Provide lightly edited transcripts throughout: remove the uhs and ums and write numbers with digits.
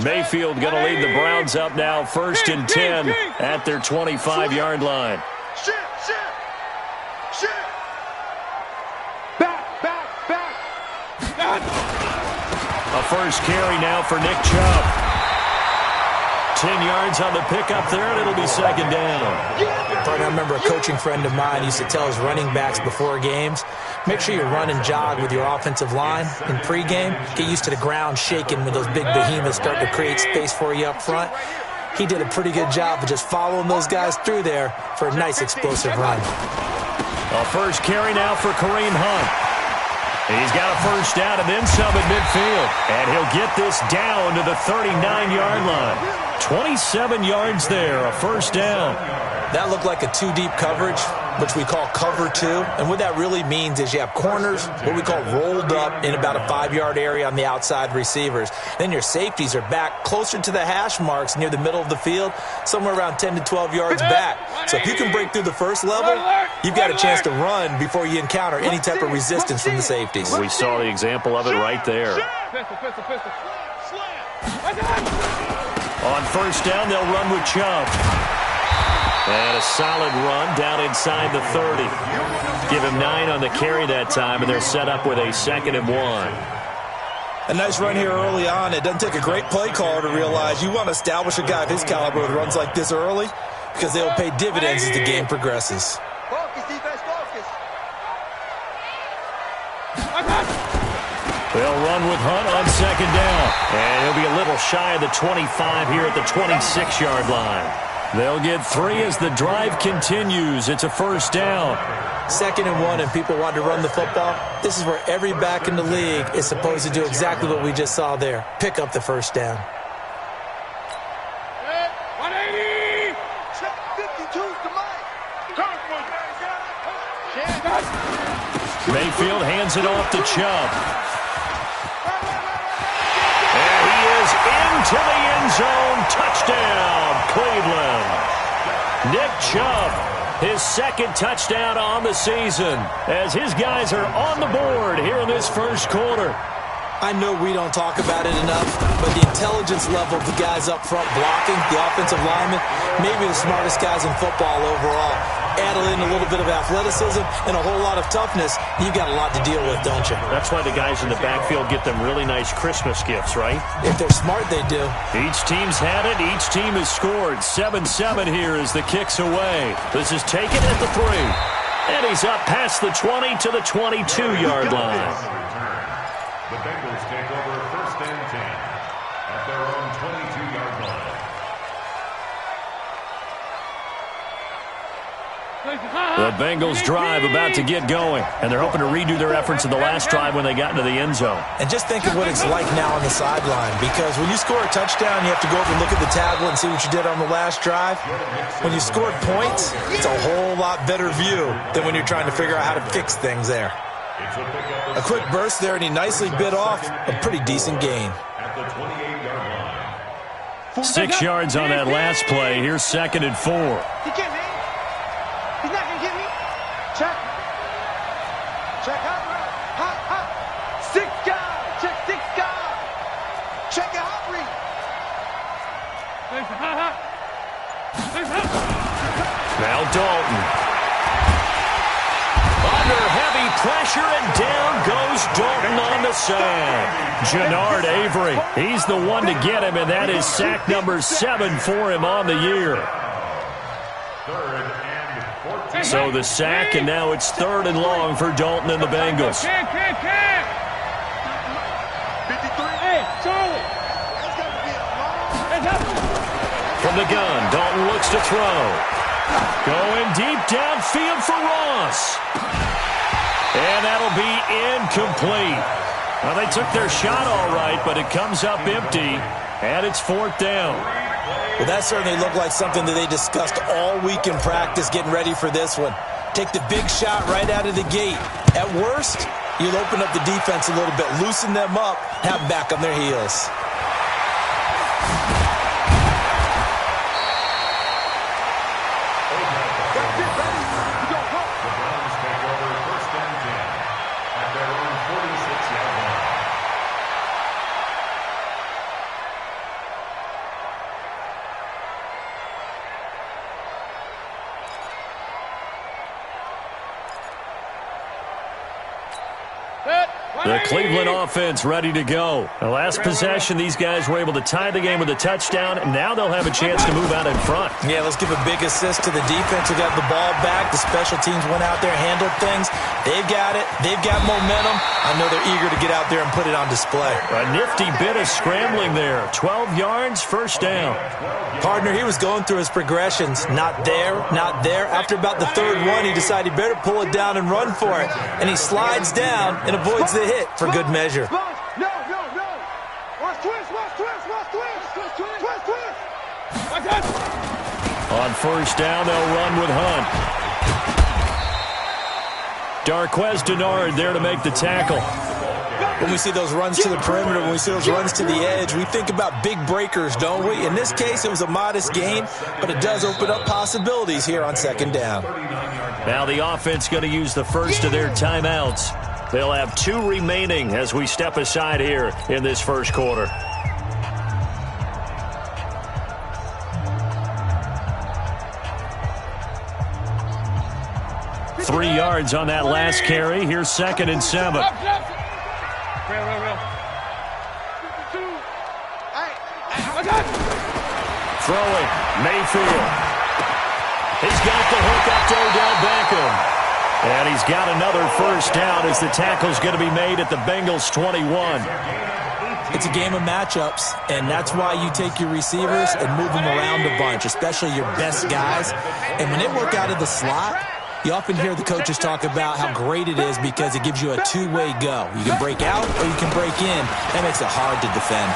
Mayfield going to lead the Browns up now, 1st and 10 at their 25-yard line. A first carry now for Nick Chubb. 10 yards on the pickup there, and it'll be 2nd down. I remember a coaching friend of mine used to tell his running backs before games, make sure you run and jog with your offensive line in pregame. Get used to the ground shaking when those big behemoths start to create space for you up front. He did a pretty good job of just following those guys through there for a nice explosive run. A first carry now for Kareem Hunt. He's got a first down and then some at midfield. And he'll get this down to the 39-yard line. 27 yards there, a first down. That looked like a two-deep coverage, which we call cover two. And what that really means is you have corners, what we call rolled up in about a 5-yard area on the outside receivers. Then your safeties are back closer to the hash marks near the middle of the field, somewhere around 10 to 12 yards back. So if you can break through the first level, you've got a chance to run before you encounter any type of resistance from the safeties. We saw the example of it right there. On first down, they'll run with Chubb. And a solid run down inside the 30. Give him 9 on the carry that time, and they're set up with a 2nd and 1. A nice run here early on. It doesn't take a great play caller to realize you want to establish a guy of his caliber with runs like this early because they will pay dividends as the game progresses. Focus, defense, focus. They'll run with Hunt on 2nd down. And he'll be a little shy of the 25 here at the 26-yard line. They'll get 3 as the drive continues. It's a first down. 2nd and 1, and people want to run the football. This is where every back in the league is supposed to do exactly what we just saw there. Pick up the first down. 180. 52 to Mike. Mayfield hands it off to Chubb. And he is into the end zone. Touchdown, Cleveland. Nick Chubb, his 2nd touchdown on the season, as his guys are on the board here in this first quarter. I know we don't talk about it enough, but the intelligence level of the guys up front blocking, the offensive linemen, maybe the smartest guys in football overall. Add in a little bit of athleticism and a whole lot of toughness, you've got a lot to deal with, don't you? That's why the guys in the backfield get them really nice Christmas gifts, right? If they're smart, they do. Each team's had it. Each team has scored. 7-7 here as the kick's away. This is taken at the 3. And he's up past the 20 to the 22-yard line. The Bengals take over 1st and 10 at their own 22-yard line. The Bengals drive about to get going, and they're hoping to redo their efforts in the last drive when they got into the end zone. And just think of what it's like now on the sideline, because when you score a touchdown, you have to go over and look at the tablet and see what you did on the last drive. When you scored points, it's a whole lot better view than when you're trying to figure out how to fix things there. A quick burst there, and he nicely bit off a pretty decent gain. At the 28-yard line. 6 yards on that last play. Here's 2nd and 4. He can't hit. He's not going to get me. Check. Check out. Hot, hot. 6 guys. Check 6 guys. Check it hot read. Now Dalton. Under heavy pressure, and down goes Dalton on the sack. Jannard Avery, he's the one to get him, and that is sack number 7 for him on the year. 3rd and 14. So the sack, and now it's 3rd and long for Dalton and the Bengals. 53. Hey, Charlie. That's got to be a long. From the gun, Dalton looks to throw. Going deep downfield for Ross. And that'll be incomplete. Well, they took their shot all right, but it comes up empty, and it's 4th down. Well, that certainly looked like something that they discussed all week in practice getting ready for this one. Take the big shot right out of the gate. At worst, you'll open up the defense a little bit, loosen them up, have them back on their heels. The Cleveland offense ready to go. The last possession, these guys were able to tie the game with a touchdown, and now they'll have a chance to move out in front. Yeah, let's give a big assist to the defense who got the ball back. The special teams went out there, handled things. They've got it. They've got momentum. I know they're eager to get out there and put it on display. A nifty bit of scrambling there. 12 yards, first down. Partner, he was going through his progressions. Not there, not there. After about the third one, he decided he better pull it down and run for it. And he slides down and avoids the hit for good measure. No. Watch twist. On first down, they'll run with Hunt. Darquez Denard there to make the tackle. When we see those runs to the perimeter, when we see those runs to the edge, we think about big breakers, don't we? In this case, it was a modest gain, but it does open up possibilities here on second down. Now the offense going to use the first of their timeouts. They'll have 2 remaining as we step aside here in this first quarter. Three yards on that last carry. Here's 2nd and 7. Real. Throwing, Mayfield. He's got the hook up to Odell Beckham. And he's got another first down as the tackle's going to be made at the Bengals 21. It's a game of matchups, and that's why you take your receivers and move them around a bunch, especially your best guys. And when they work out of the slot, you often hear the coaches talk about how great it is because it gives you a two-way go. You can break out or you can break in. That makes it hard to defend.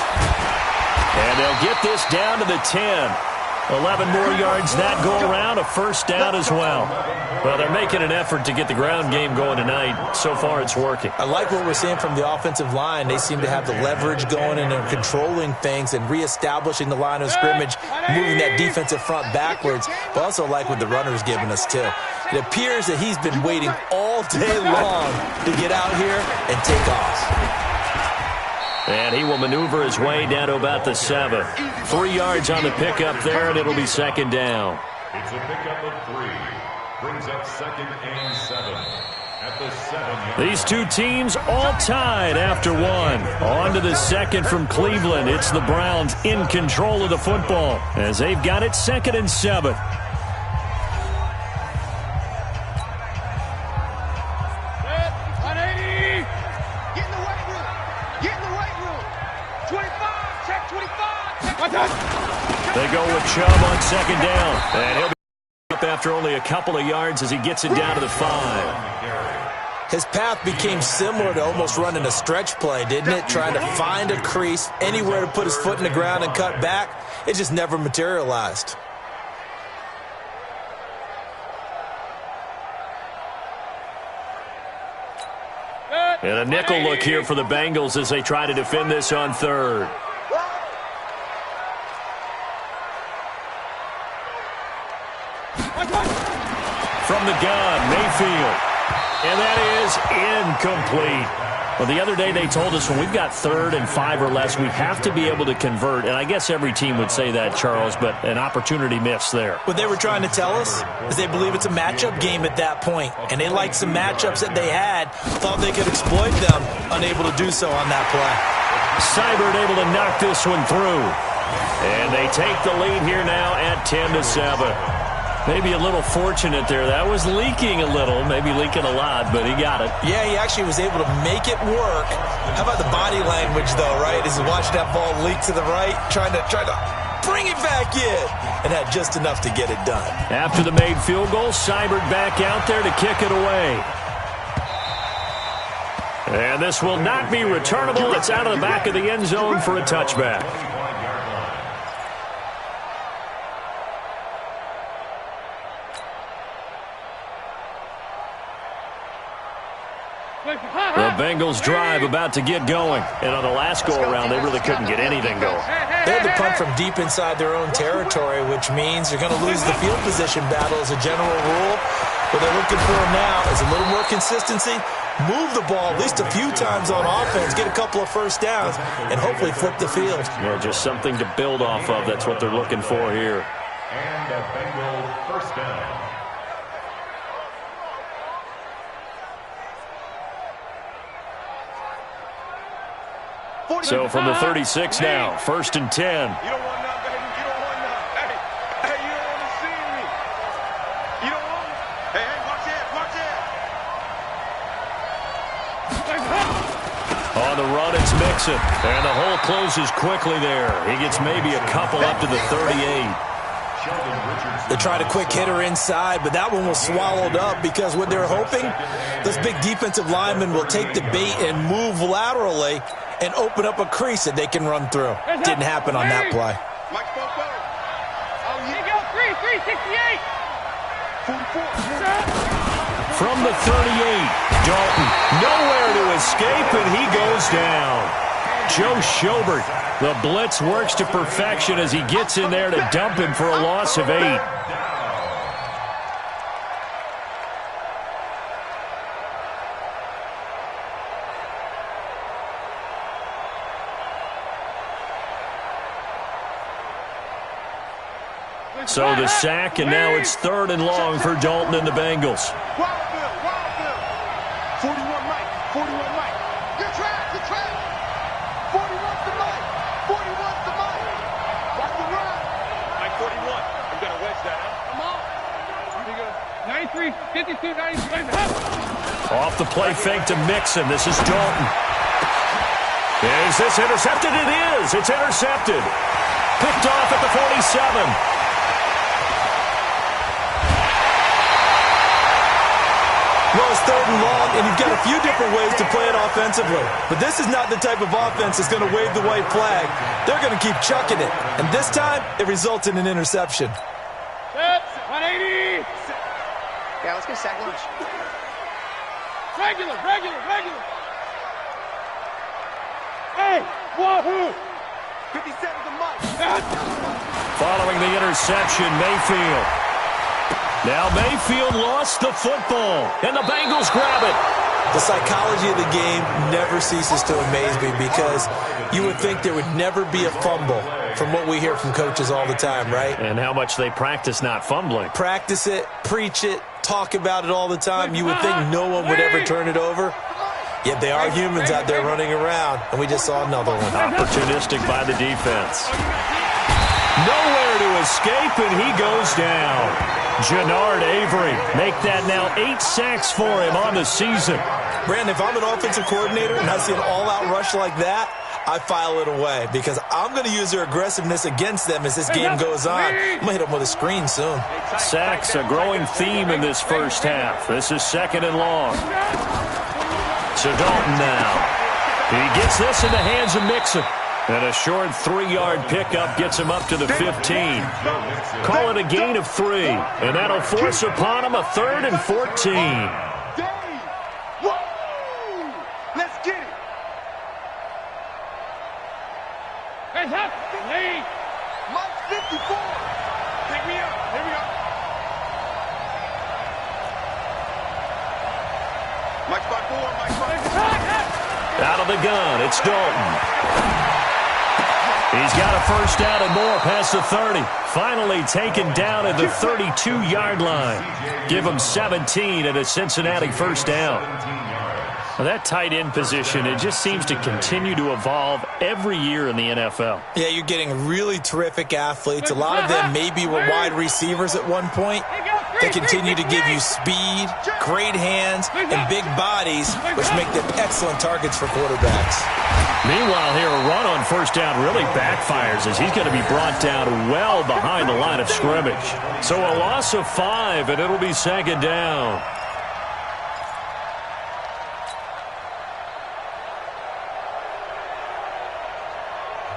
And they'll get this down to the 10. 11 more yards that go around, a first down as well. Well, they're making an effort to get the ground game going tonight. So far, it's working. I like what we're seeing from the offensive line. They seem to have the leverage going and they're controlling things and reestablishing the line of scrimmage, moving that defensive front backwards. But also like what the runner's giving us, too. It appears that he's been waiting all day long to get out here and take off. And he will maneuver his way down to about the 7. 3 yards on the pickup there, and it'll be second down. It's a pickup of 3. Brings up 2nd and 7. At the 7-yard. These two teams all tied after one. On to the second from Cleveland. It's the Browns in control of the football as they've got it 2nd and 7. They go with Chubb on second down. And he'll be up after only a couple of yards as he gets it down to the 5. His path became similar to almost running a stretch play, didn't it? Trying to find a crease, anywhere to put his foot in the ground and cut back. It just never materialized. And a nickel look here for the Bengals as they try to defend this on third. From the gun, Mayfield. And that is incomplete. Well, the other day they told us when we've got 3rd and 5 or less, we have to be able to convert. And I guess every team would say that, Charles, but an opportunity missed there. What they were trying to tell us is they believe it's a matchup game at that point. And they liked some matchups that they had, thought they could exploit them, unable to do so on that play. Seibert able to knock this one through. And they take the lead here now at 10-7. Maybe a little fortunate there. That was leaking a little, maybe leaking a lot, but he got it. Yeah, he actually was able to make it work. How about the body language, though, right? As he watched that ball leak to the right, trying to bring it back in, and had just enough to get it done. After the made field goal, Seibert back out there to kick it away. And this will not be returnable. It's out of the back of the end zone for a touchback. The Bengals drive about to get going. And on the last go-around, they really couldn't get anything going. They had to punt from deep inside their own territory, which means you're going to lose the field position battle as a general rule. What they're looking for now is a little more consistency, move the ball at least a few times on offense, get a couple of first downs, and hopefully flip the field. Yeah, just something to build off of. That's what they're looking for here. And a Bengal first down. So from the 36 now, 1st and 10. You don't want none, baby. You don't want none. Hey, you don't want to see me. You don't want me. Hey, watch it, watch it. On the run, it's Mixon. And the hole closes quickly there. He gets maybe a couple up to the 38. They tried a quick hitter inside, but that one was swallowed up because what they're hoping, those big defensive linemen will take the bait and move laterally and open up a crease that they can run through. Didn't happen on that play. Mike Bobo. Oh, Here you go, 368. 44. From the 38, Dalton nowhere to escape, and he goes down. Joe Schobert, the blitz works to perfection as he gets in there to dump him for a loss of 8. So the sack, and now it's 3rd and long for Dalton and the Bengals. Wild Bill. 41 Mike, 41 Mike. You're trapped. 41's the Mike. 41's the Mike. Watch the run. Mike 41. I'm going to wedge that, huh? Come on. Here you go. 93, 52, 93. Off the play fake to Mixon. This is Dalton. Is this intercepted? It is. It's intercepted. Picked off at the 47. Well, it's 3rd and long, and you've got a few different ways to play it offensively. But this is not the type of offense that's going to wave the white flag. They're going to keep chucking it. And this time, it results in an interception. Set, 180. Yeah, let's get sack lunch. Regular. Hey, wahoo. 57 to Mike. Following the interception, Mayfield. Now Mayfield lost the football, and the Bengals grab it. The psychology of the game never ceases to amaze me because you would think there would never be a fumble from what we hear from coaches all the time, right? And how much they practice not fumbling. Practice it, preach it, talk about it all the time. You would think no one would ever turn it over. Yet they are humans out there running around, and we just saw another one. Opportunistic by the defense. Nowhere to escape, and he goes down. Jannard Avery make that now 8 sacks for him on the season. Brandon, if I'm an offensive coordinator and I see an all-out rush like that, I file it away because I'm going to use their aggressiveness against them as this game goes on. I'm going to hit them with a screen soon. Sacks, a growing theme in this first half. This is 2nd and long. So Dalton now. He gets this in the hands of Mixon. And a short 3-yard pickup gets him up to the 15. Call it a gain of 3. And that'll force upon him a 3rd and 14. Woo! Let's get it. Hey, up. Lead. Mike 54. Pick me up. Here we go. Mike spot 4. Mike spot 4. Out of the gun, it's Dalton. He's got a first down and more past the 30. Finally taken down at the 32-yard line. Give him 17 and a Cincinnati first down. Well, that tight end position, it just seems to continue to evolve every year in the NFL. Yeah, you're getting really terrific athletes. A lot of them maybe were wide receivers at one point. They continue to give you speed, great hands, and big bodies, which make them excellent targets for quarterbacks. Meanwhile here, a run on first down really backfires as he's going to be brought down well behind the line of scrimmage. So a loss of 5, and it'll be 2nd down.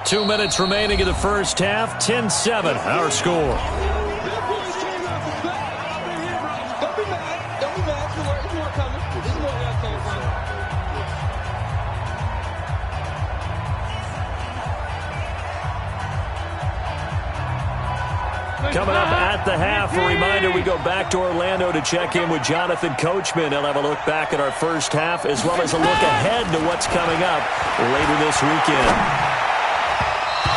Two minutes remaining in the first half, 10-7, our score. Coming up at the half, a reminder, we go back to Orlando to check in with Jonathan Coachman. He'll have a look back at our first half as well as a look ahead to what's coming up later this weekend.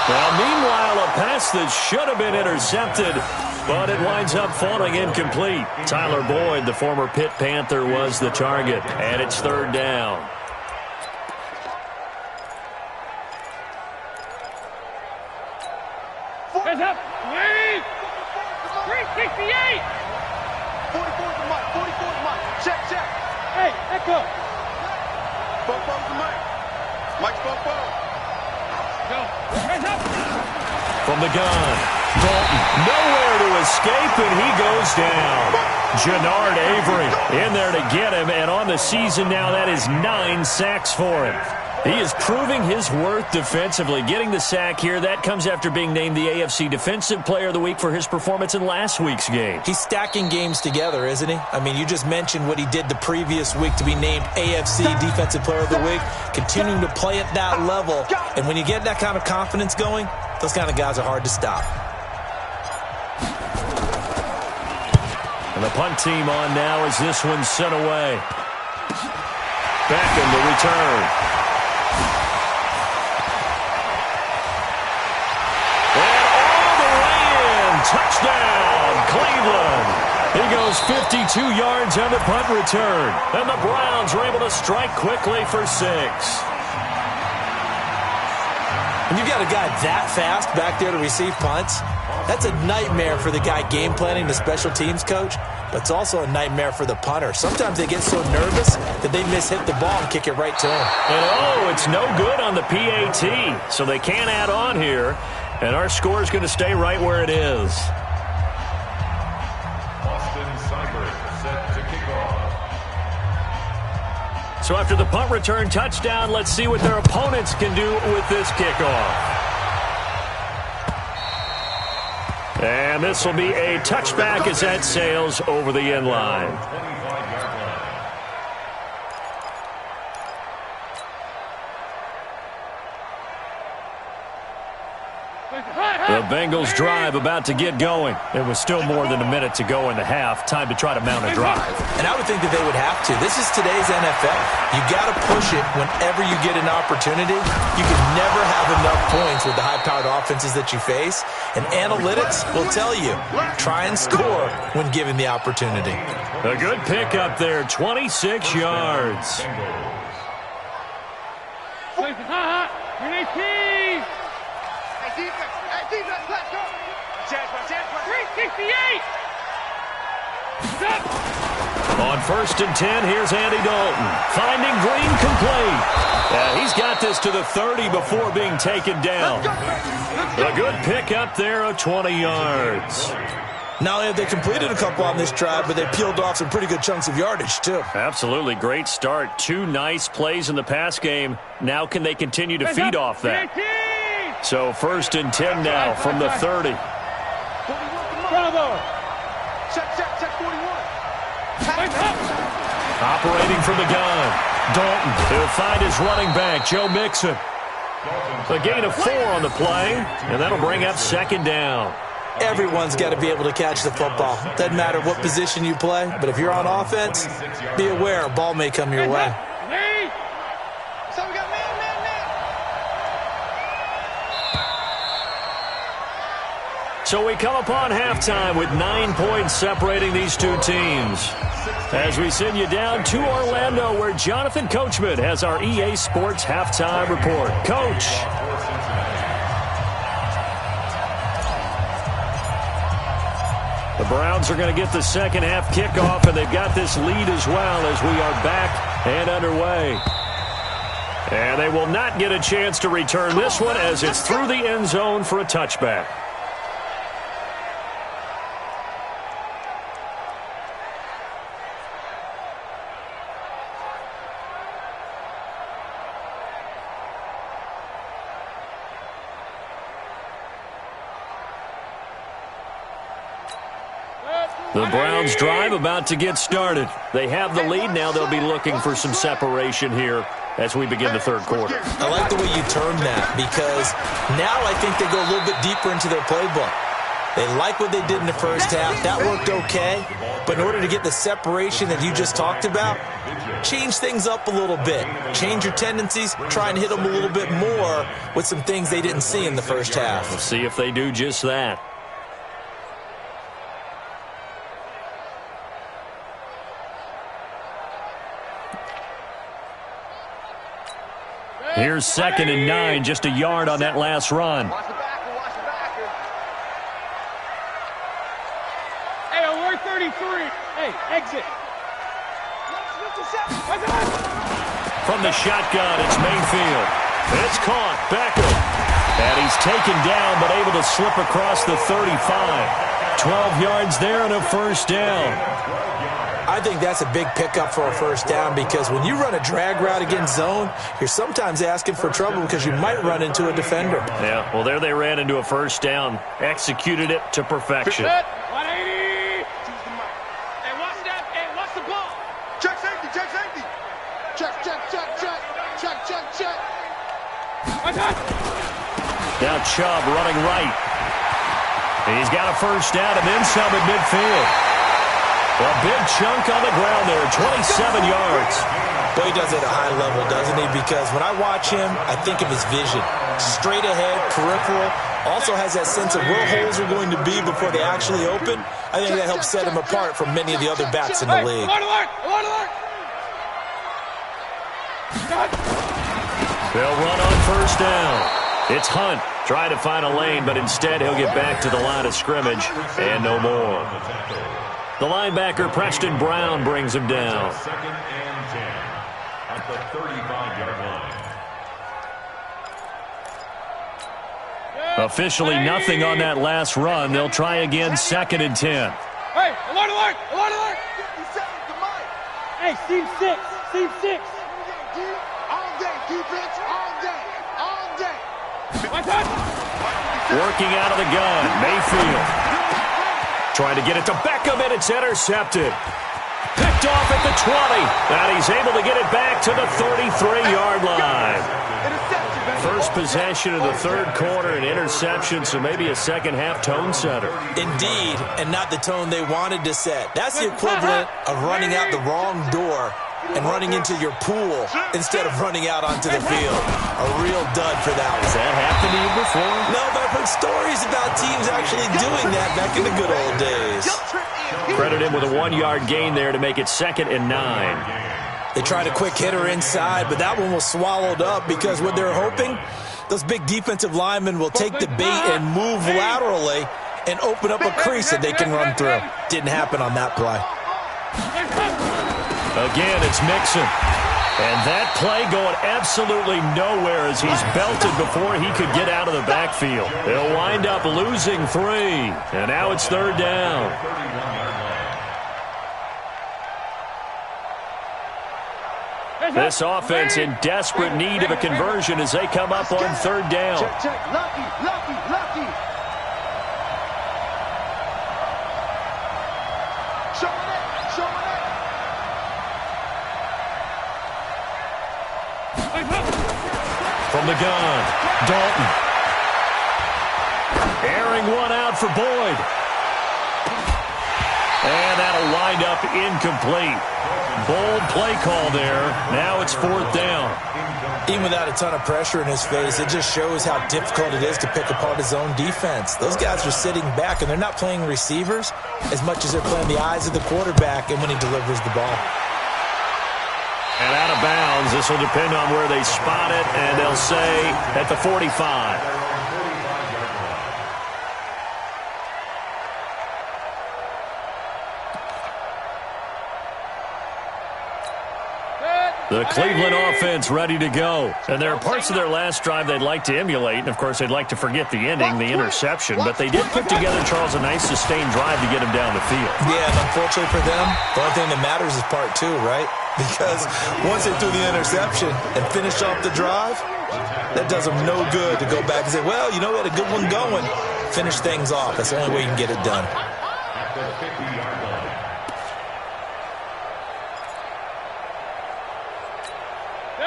Well, meanwhile, a pass that should have been intercepted, but it winds up falling incomplete. Tyler Boyd, the former Pitt Panther, was the target, and it's 3rd down. Check, check. Hey, echo. Bobo's the mic. Mike's Bobo. Go. Hands up. From the gun, Dalton nowhere to escape, and he goes down. Jannard Avery in there to get him, and on the season now, that is 9 sacks for him. He is proving his worth defensively. Getting the sack here, that comes after being named the AFC Defensive Player of the Week for his performance in last week's game. He's stacking games together, isn't he? I mean, you just mentioned what he did the previous week to be named AFC Defensive Player of the Week, continuing to play at that level. And when you get that kind of confidence going, those kind of guys are hard to stop. And the punt team on now as this one's sent away. Beckham to return. Touchdown, Cleveland. He goes 52 yards on the punt return. And the Browns are able to strike quickly for 6. When you got a guy that fast back there to receive punts, that's a nightmare for the guy game planning, the special teams coach, but it's also a nightmare for the punter. Sometimes they get so nervous that they mishit the ball and kick it right to him. And it's no good on the PAT, so they can't add on here. And our score is going to stay right where it is. Austin Seibert set to kick off. So after the punt return touchdown, let's see what their opponents can do with this kickoff. And this will be a touchback as that sails over the end line. 25-yard line. The Bengals drive about to get going. It was still more than a minute to go in the half. Time to try to mount a drive. And I would think that they would have to. This is today's NFL. You got to push it whenever you get an opportunity. You can never have enough points with the high-powered offenses that you face. And analytics will tell you, try and score when given the opportunity. A good pick up there, 26 yards. Defense, let's go. Chance, 368. Stop. On 1st and 10, here's Andy Dalton. Finding Green complete. He's got this to the 30 before being taken down. A good pick up there of 20 yards. Not only have they completed a couple on this drive, but they peeled off some pretty good chunks of yardage, too. Absolutely great start. 2 nice plays in the pass game. Now can they continue to feed off that? So 1st and 10 now from the 30. Bravo. Check, 41. Operating from the gun. Dalton. He'll find his running back, Joe Mixon. A gain of 4 on the play, and that'll bring up 2nd down. Everyone's got to be able to catch the football. Doesn't matter what position you play, but if you're on offense, be aware a ball may come your way. So we got man. So we come upon halftime with 9 points separating these two teams. As we send you down to Orlando, where Jonathan Coachman has our EA Sports halftime report. Coach. The Browns are going to get the second half kickoff, and they've got this lead as well as we are back and underway. And they will not get a chance to return this one as it's through the end zone for a touchback. The Browns drive about to get started. They have the lead. Now they'll be looking for some separation here as we begin the third quarter. I like the way you term that, because now I think they go a little bit deeper into their playbook. They like what they did in the first half. That worked okay. But in order to get the separation that you just talked about, change things up a little bit. Change your tendencies. Try and hit them a little bit more with some things they didn't see in the first half. We'll see if they do just that. Here's 2nd and 9, just a yard on that last run. Watch the backer. Hey, alert 33. Hey, exit. From the shotgun, it's Mayfield. It's caught. Beckham. And he's taken down, but able to slip across the 35. 12 yards there and a first down. I think that's a big pickup for a first down because when you run a drag route against zone, you're sometimes asking for trouble because you might run into a defender. Yeah, well, there they ran into a first down. Executed it to perfection. 180. Hey, watch that. Hey, watch the ball. Check safety, check safety. Check, check, check, check. Check, check, check. Now Chubb running right. He's got a first down and then some at midfield. A big chunk on the ground there, 27 yards. But he does it at a high level, doesn't he? Because when I watch him, I think of his vision. Straight ahead, peripheral. Also has that sense of where holes are going to be before they actually open. I think that helps set him apart from many of the other backs in the league. They'll run on first down. It's Hunt trying to find a lane, but instead he'll get back to the line of scrimmage and no more. The linebacker, Preston Brown, brings him down. Second and 10 at the 35-yard line. Officially nothing on that last run. They'll try again, second and 10. Hey, alert, alert, alert, alert. 57 to Mike. Hey, Steve 6, Steve 6. All day, defense, all day, all day. Working out of the gun, Mayfield. Trying to get it to Beckham, and it's intercepted. Picked off at the 20, and he's able to get it back to the 33-yard line. First possession of the third quarter, an interception, so maybe a second-half tone setter. Indeed, and not the tone they wanted to set. That's the equivalent of running out the wrong door and running into your pool instead of running out onto the field. A real dud for that one. Has that happened to you before? No, but I've heard stories about teams actually doing that back in the good old days. Credit him with a 1-yard gain there to make it 2nd and 9. They tried a quick hitter inside, but that one was swallowed up because what they're hoping, those big defensive linemen will take the bait and move laterally and open up a crease that they can run through. Didn't happen on that play. Again, it's Mixon. And that play going absolutely nowhere as he's belted before he could get out of the backfield. They'll wind up losing 3. And now it's third down. This offense in desperate need of a conversion as they come up on third down. Check, check, lucky, lucky, lucky. Showing it, showing it. From the gun, Dalton. Airing one out for Boyd. And that'll wind up incomplete. Bold play call there. Now it's fourth down. Even without a ton of pressure in his face, it just shows how difficult it is to pick apart his own defense. Those guys are sitting back, and they're not playing receivers as much as they're playing the eyes of the quarterback and when he delivers the ball. And out of bounds. This will depend on where they spot it, and they'll say at the 45. The Cleveland offense ready to go. And there are parts of their last drive they'd like to emulate. And, of course, they'd like to forget the ending, the interception. But they did put together, Charles, a nice sustained drive to get him down the field. Yeah, and unfortunately for them, the only thing that matters is part 2, right? Because once they threw the interception and finished off the drive, that does them no good to go back and say, well, you know, we had a good one going. Finish things off. That's the only way you can get it done. At the 50-yard line.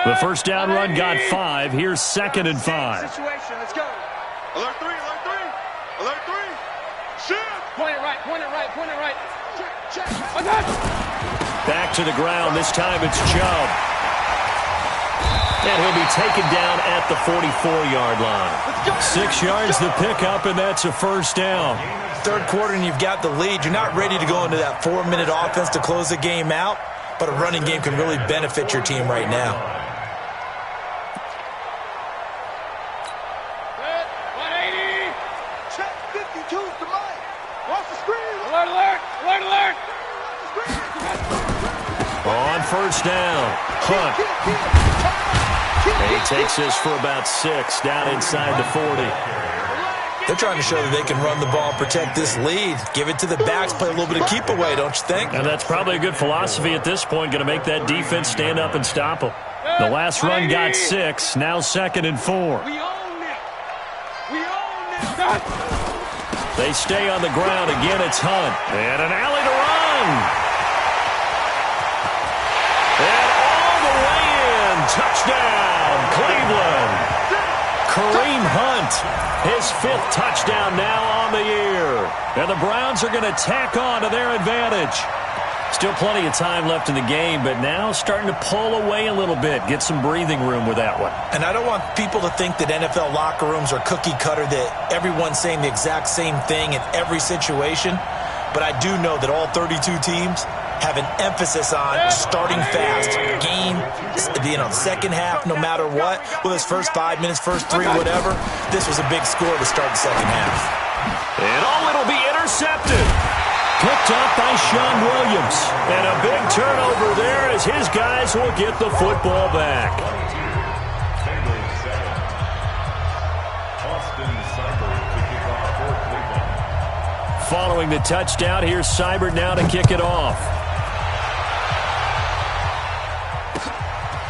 The first down run got 5. Here's 2nd and 5. Situation, let's go. Alert 3, alert 3. Alert 3. Shoot. Point it right, point it right, point it right. Check, check. Back to the ground. This time it's Chubb. And he'll be taken down at the 44-yard line. 6 yards the pickup, and that's a first down. Third quarter and you've got the lead. You're not ready to go into that 4-minute offense to close the game out, but a running game can really benefit your team right now. 180. Check 52 to Mike. Watch the screen. Alert, alert, alert, alert. On first down. Hunt. And he takes this for about 6 down inside the 40. They're trying to show that they can run the ball and protect this lead. Give it to the backs, play a little bit of keep away, don't you think? And that's probably a good philosophy at this point, going to make that defense stand up and stop them. The last run got 6, now 2nd and 4. We own it. We own it. They stay on the ground. Again, it's Hunt. And an alley to run. And all the way in. Touchdown, Cleveland. Kareem Hunt, his 5th touchdown now on the year. And the Browns are going to tack on to their advantage. Still plenty of time left in the game, but now starting to pull away a little bit, get some breathing room with that one. And I don't want people to think that NFL locker rooms are cookie cutter, that everyone's saying the exact same thing in every situation. But I do know that all 32 teams have an emphasis on starting fast. Game, the second half, no matter what, whether it's first 5 minutes, first 3, whatever, this was a big score to start the second half. And it'll be intercepted. Picked up by Sean Williams. And a big turnover there as his guys will get the football back. Following the touchdown, here's Seibert now to kick it off.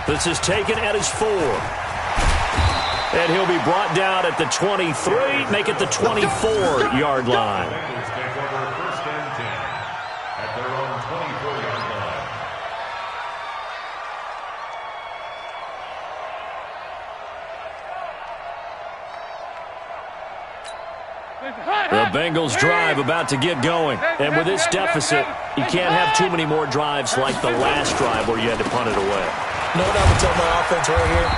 This is taken at his 4. And he'll be brought down at the 23, make it the 24-yard line. Bengals take over 1st and 10 at their own 24-yard line. The Bengals drive about to get going. And with this deficit, you can't have too many more drives like the last drive where you had to punt it away. You know what I would tell my offense right here?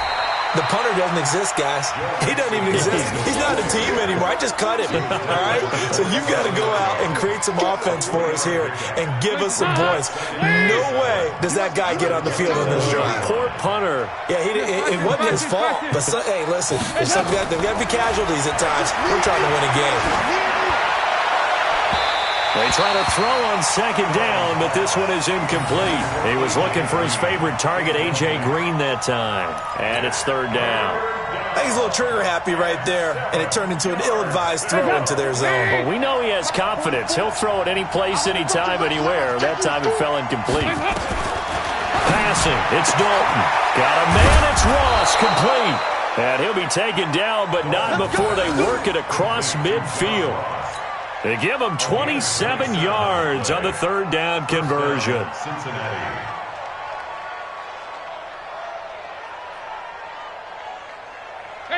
The punter doesn't exist, guys. He doesn't even exist. He's not a team anymore. I just cut him, all right? So you've got to go out and create some offense for us here and give us some points. No way does that guy get on the field in this drive. Poor punter. Yeah, it wasn't his fault. But, hey, listen, there's got to be casualties at times. We're trying to win a game. They try to throw on 2nd down, but this one is incomplete. He was looking for his favorite target, A.J. Green, that time. And it's 3rd down. I think he's a little trigger happy right there, and it turned into an ill-advised throw into their zone. But we know he has confidence. He'll throw it any place, anytime, anywhere. That time it fell incomplete. Passing, it's Dalton. Got a man, it's Ross, complete. And he'll be taken down, but not before they work it across midfield. They give him 27 yards on the 3rd down conversion. Cincinnati.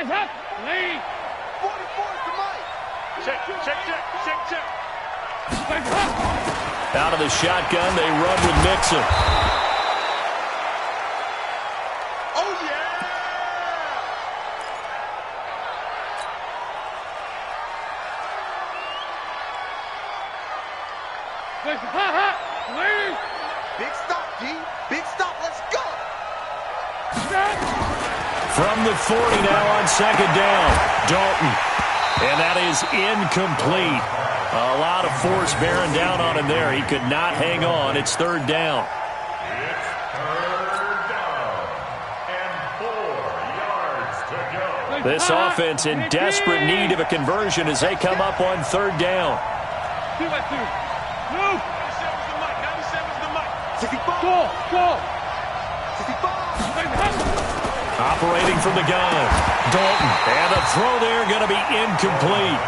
Lead. 44 to Mike. Check. Out of the shotgun, they run with Mixon. Oh, yeah. Lead. Big stop, G. Big stop. Let's go. From the 40 now on 2nd down, Dalton. And that is incomplete. A lot of force bearing down on him there. He could not hang on. It's 3rd down. It's 3rd down and 4 yards to go. This offense in desperate need of a conversion as they come up on 3rd down. 2 by 2. Move. 97's the mic. 97's the mic. 65. Go. 65. Operating from the gun, Dalton. And the throw there going to be incomplete.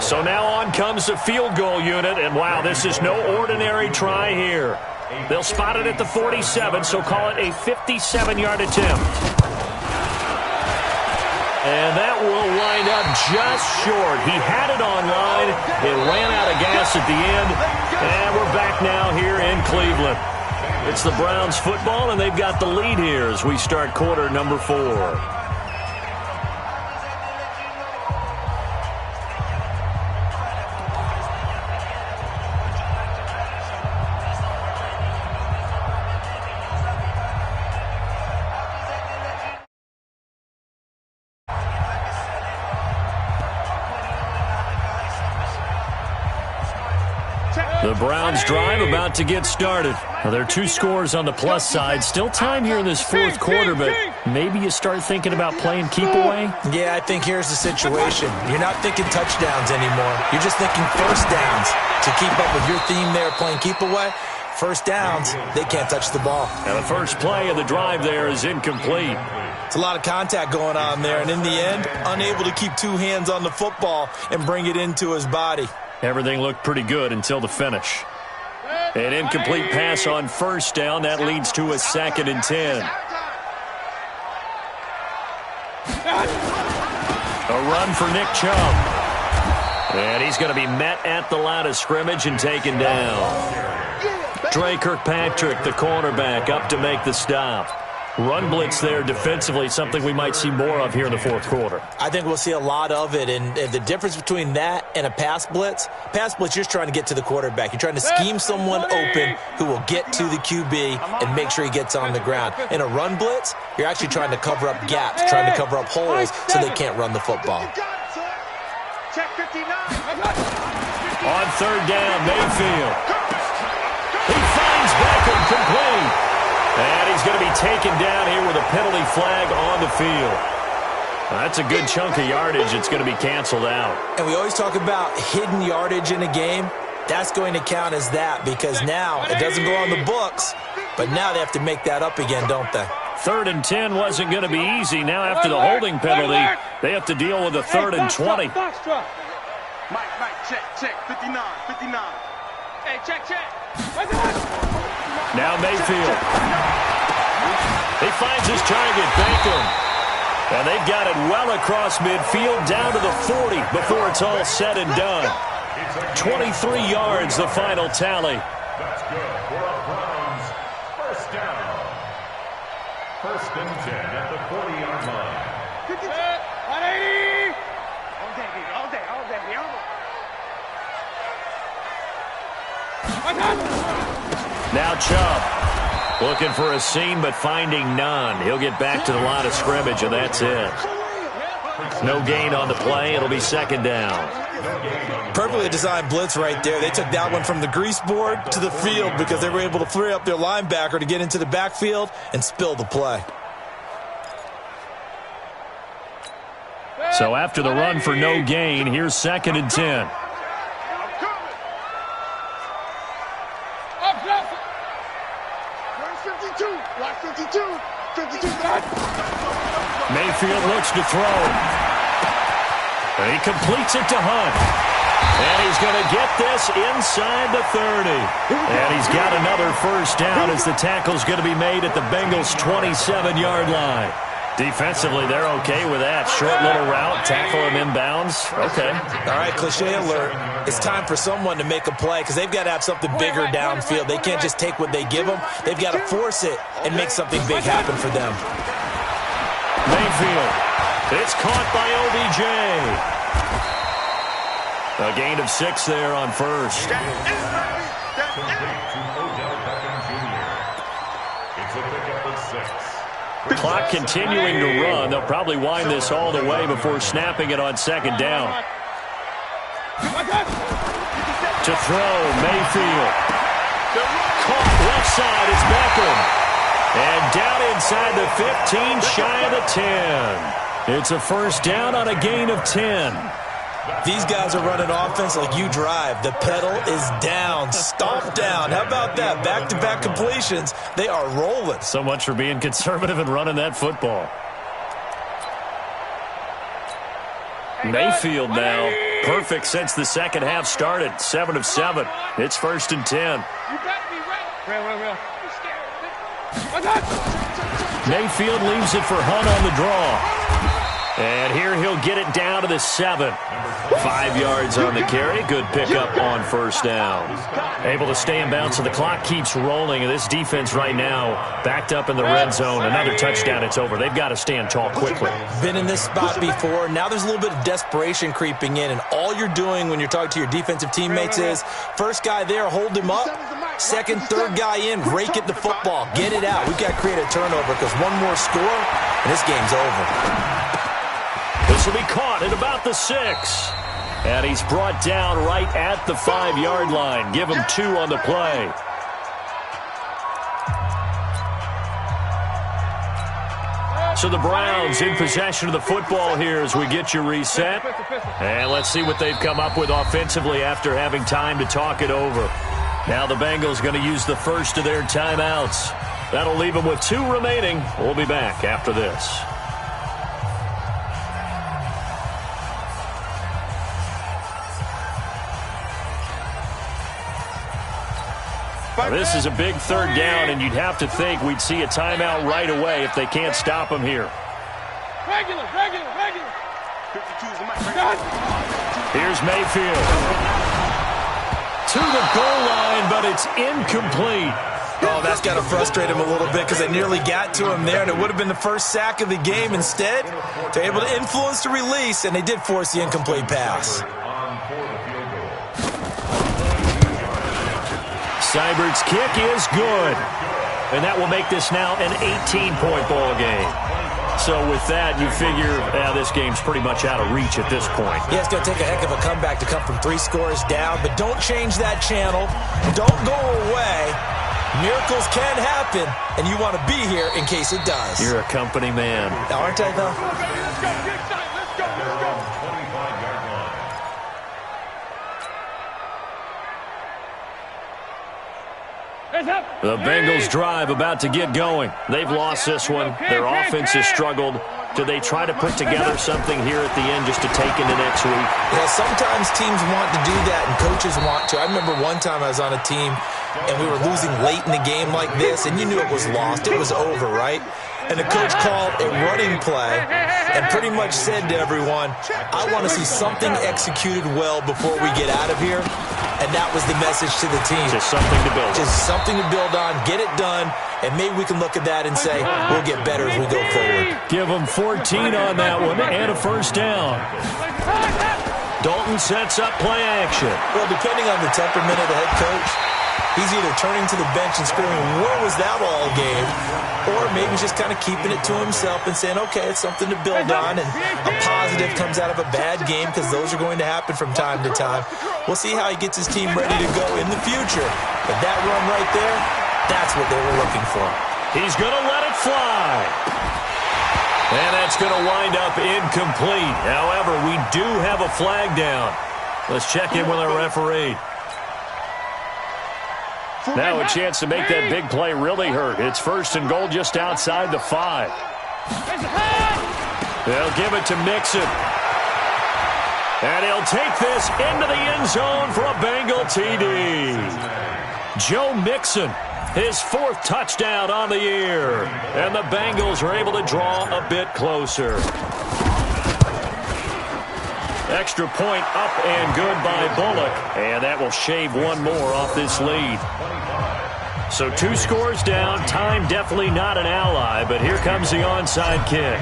So now on comes the field goal unit, and wow, this is no ordinary try here. They'll spot it at the 47, so call it a 57-yard attempt. And that will wind up just short. He had it on line. It ran out of gas at the end. And we're back now here in Cleveland. It's the Browns football, and they've got the lead here as we start quarter number 4. The Browns drive about to get started. Now, there are 2 scores on the plus side. Still time here in this fourth quarter, but maybe you start thinking about playing keep away? Yeah, I think here's the situation. You're not thinking touchdowns anymore. You're just thinking first downs. To keep up with your theme there, playing keep away, first downs, they can't touch the ball. And the first play of the drive there is incomplete. It's a lot of contact going on there, and in the end, unable to keep 2 hands on the football and bring it into his body. Everything looked pretty good until the finish. An incomplete pass on first down. That leads to a 2nd and 10. A run for Nick Chubb. And he's going to be met at the line of scrimmage and taken down. Dre Kirkpatrick, the cornerback, up to make the stop. Run blitz there defensively, something we might see more of here in the fourth quarter. I think we'll see a lot of it, and the difference between that and a pass blitz, you're just trying to get to the quarterback. You're trying to scheme someone open who will get to the QB and make sure he gets on the ground. In a run blitz, you're actually trying to cover up gaps, trying to cover up holes so they can't run the football. Check 59. On 3rd down, Mayfield. He finds Beckham complete. And he's going to be taken down here with a penalty flag on the field. That's a good chunk of yardage. It's going to be canceled out. And we always talk about hidden yardage in a game. That's going to count as that because now it doesn't go on the books, but now they have to make that up again, don't they? 3rd and 10 wasn't going to be easy. Now after the holding penalty, they have to deal with a 3rd and 20. Mike, check, 59. Hey, check. Now Mayfield. He finds his target, Beckham. And they've got it well across midfield down to the 40 before it's all said and done. 23 yards, the final tally. That's good for a Browns first down. 1st and 10 at the 40-yard line. 180. All day. Now Chubb looking for a seam but finding none. He'll get back to the line of scrimmage, and that's it. No gain on the play. It'll be 2nd down. Perfectly designed blitz right there. They took that one from the grease board to the field because they were able to free up their linebacker to get into the backfield and spill the play. So after the run for no gain, here's 2nd and 10. Mayfield looks to throw. And he completes it to Hunt. And he's going to get this inside the 30. And he's got another first down as the tackle's going to be made at the Bengals' 27-yard line. Defensively, they're okay with that. Short little route, tackle him inbounds. Okay. All right, cliche alert. It's time for someone to make a play because they've got to have something bigger downfield. They can't just take what they give them. They've got to force it and make something big happen for them. Mayfield. It's caught by OBJ. A gain of 6 there on first. It's a pickup of 6. Clock continuing to run. They'll probably wind this all the way before snapping it on 2nd down. To throw, Mayfield. Caught left side, it's Beckham. And down inside the 15, shy of the 10. It's a first down on a gain of 10. These guys are running offense like you drive. The pedal is down, stomp down. How about that? Back-to-back completions. They are rolling. So much for being conservative and running that football. Mayfield now. Perfect since the second half started. 7 of 7. It's 1st and 10. You better be ready. Real. You scared. Mayfield leaves it for Hunt on the draw. And here he'll get it down to the 7. 5 yards on the carry. Good pickup on first down. Able to stay in bounds, so the clock keeps rolling. And this defense right now backed up in the red zone. Another touchdown, it's over. They've got to stand tall quickly. Been in this spot before. Now there's a little bit of desperation creeping in. And all you're doing when you're talking to your defensive teammates is, first guy there, hold him up. Second, third guy in, rake it the football. Get it out. We've got to create a turnover because one more score, and this game's over. This will be caught at about the 6. And he's brought down right at the 5-yard line. Give him 2 on the play. So the Browns in possession of the football here as we get you reset. And let's see what they've come up with offensively after having time to talk it over. Now the Bengals going to use the first of their timeouts. That'll leave them with 2 remaining. We'll be back after this. Now, this is a big 3rd down, and you'd have to think we'd see a timeout right away if they can't stop him here. Regular. Here's Mayfield. To the goal line, but it's incomplete. Oh, that's got to frustrate him a little bit because they nearly got to him there, and it would have been the first sack of the game. Instead, they're able to influence the release, and they did force the incomplete pass. Seibert's kick is good. And that will make this now an 18-point ball game. So with that, you figure this game's pretty much out of reach at this point. Yeah, it's going to take a heck of a comeback to come from 3 scores down, but don't change that channel. Don't go away. Miracles can happen, and you want to be here in case it does. You're a company man. Aren't I, though? Let's go. The Bengals drive about to get going. They've lost this one. Their offense has struggled. Do they try to put together something here at the end just to take into next week? Yeah, sometimes teams want to do that and coaches want to. I remember one time I was on a team and we were losing late in the game like this, and you knew it was lost. It was over, right? And the coach called a running play and pretty much said to everyone, I want to see something executed well before we get out of here. And that was the message to the team. Just something to build on. Just something to build on, get it done, and maybe we can look at that and say, we'll get better as we go forward. Give them 14 on that one and a first down. Dalton sets up play action. Well, depending on the temperament of the head coach, he's either turning to the bench and screaming, where was that all game? Or maybe he's just kind of keeping it to himself and saying, okay, it's something to build on, and a positive comes out of a bad game because those are going to happen from time to time. We'll see how he gets his team ready to go in the future. But that run right there, that's what they were looking for. He's going to let it fly. And that's going to wind up incomplete. However, we do have a flag down. Let's check in with our referee. Now a chance to make that big play really hurt. It's 1st and goal just outside the 5. They'll give it to Mixon. And he'll take this into the end zone for a Bengal TD. Joe Mixon, his 4th touchdown on the year. And the Bengals are able to draw a bit closer. Extra point up and good by Bullock. And that will shave one more off this lead. So 2 scores down. Time definitely not an ally, but here comes the onside kick.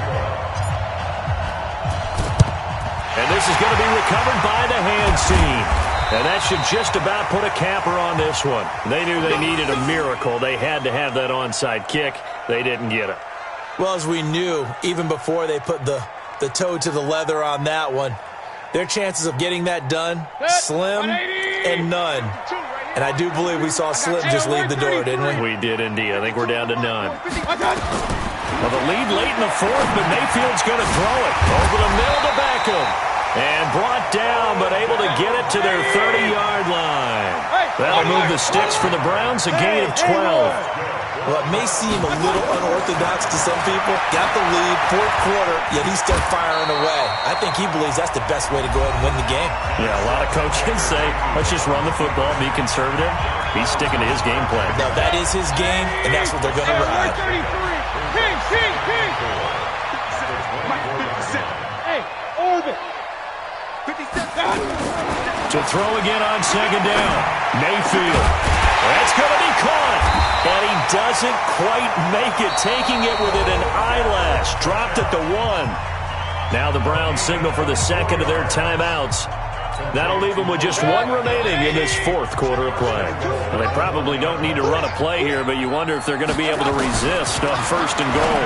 And this is going to be recovered by the hands team. And that should just about put a capper on this one. They knew they needed a miracle. They had to have that onside kick. They didn't get it. Well, as we knew, even before they put the toe to the leather on that one, their chances of getting that done, slim and none. And I do believe we saw Slim just leave the door, didn't we? We did indeed. I think we're down to none. Well, the lead late in the 4th, but Mayfield's going to throw it over the middle to Beckham. And brought down, but able to get it to their 30-yard line. That'll move the sticks for the Browns, a gain of 12. Well, it may seem a little unorthodox to some people. Got the lead, 4th quarter, yet he's still firing away. I think he believes that's the best way to go ahead and win the game. Yeah, a lot of coaches say, let's just run the football, be conservative. He's sticking to his game plan. No, that is his game, and that's what they're going to ride. Hey, orbit. To throw again on 2nd down. Mayfield. That's going to be caught. And he doesn't quite make it. Taking it within an eyelash. Dropped at the 1. Now the Browns signal for the 2nd of their timeouts. That'll leave them with just 1 remaining in this 4th quarter of play. Well, they probably don't need to run a play here, but you wonder if they're going to be able to resist on 1st and goal.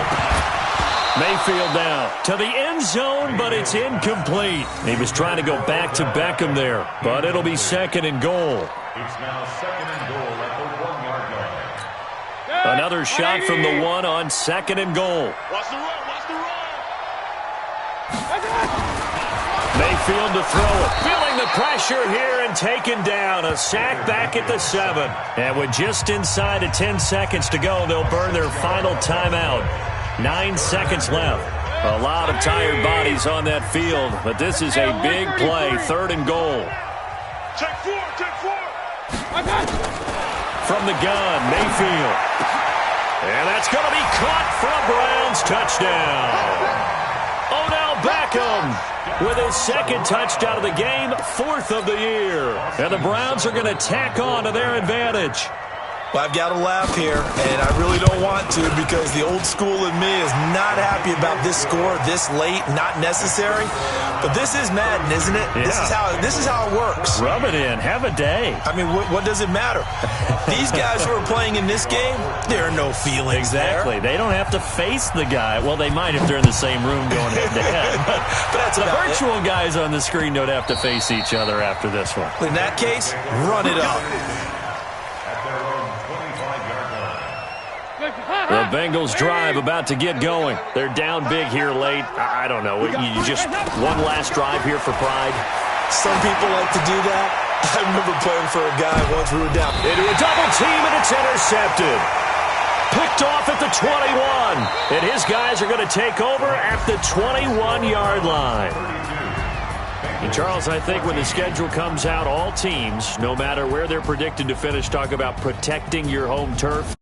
Mayfield now to the end zone, but it's incomplete. He was trying to go back to Beckham there, but it'll be 2nd and goal. It's now 2nd and goal at the 1-yard line. Another shot from the 1 on 2nd and goal. Watch the run, watch the run. Mayfield to throw it. Feeling the pressure here and taken down. A sack back at the 7. And with just inside of 10 seconds to go, they'll burn their final timeout. 9 seconds left. A lot of tired bodies on that field, but this is a big play. 3rd and goal. Take 4, take 4. From the gun, Mayfield. And that's going to be caught for a Browns touchdown. Odell Beckham with his 2nd touchdown of the game, 4th of the year. And the Browns are going to tack on to their advantage. Well, I've got to laugh here, and I really don't want to because the old school in me is not happy about this score this late, not necessary. But this is Madden, isn't it? Yeah. This is how it works. Rub it in. Have a day. I mean, what does it matter? These guys who are playing in this game, there are no feelings Exactly. there. They don't have to face the guy. Well, they might if they're in the same room going head-to-head. But that's the about virtual guys on the screen don't have to face each other after this one. In that case, run it up. The Bengals drive about to get going. They're down big here late. I don't know. You just one last drive here for pride. Some people like to do that. I remember playing for a guy once we were down. Into a double team, and it's intercepted. Picked off at the 21. And his guys are going to take over at the 21-yard line. And Charles, I think when the schedule comes out, all teams, no matter where they're predicted to finish, talk about protecting your home turf.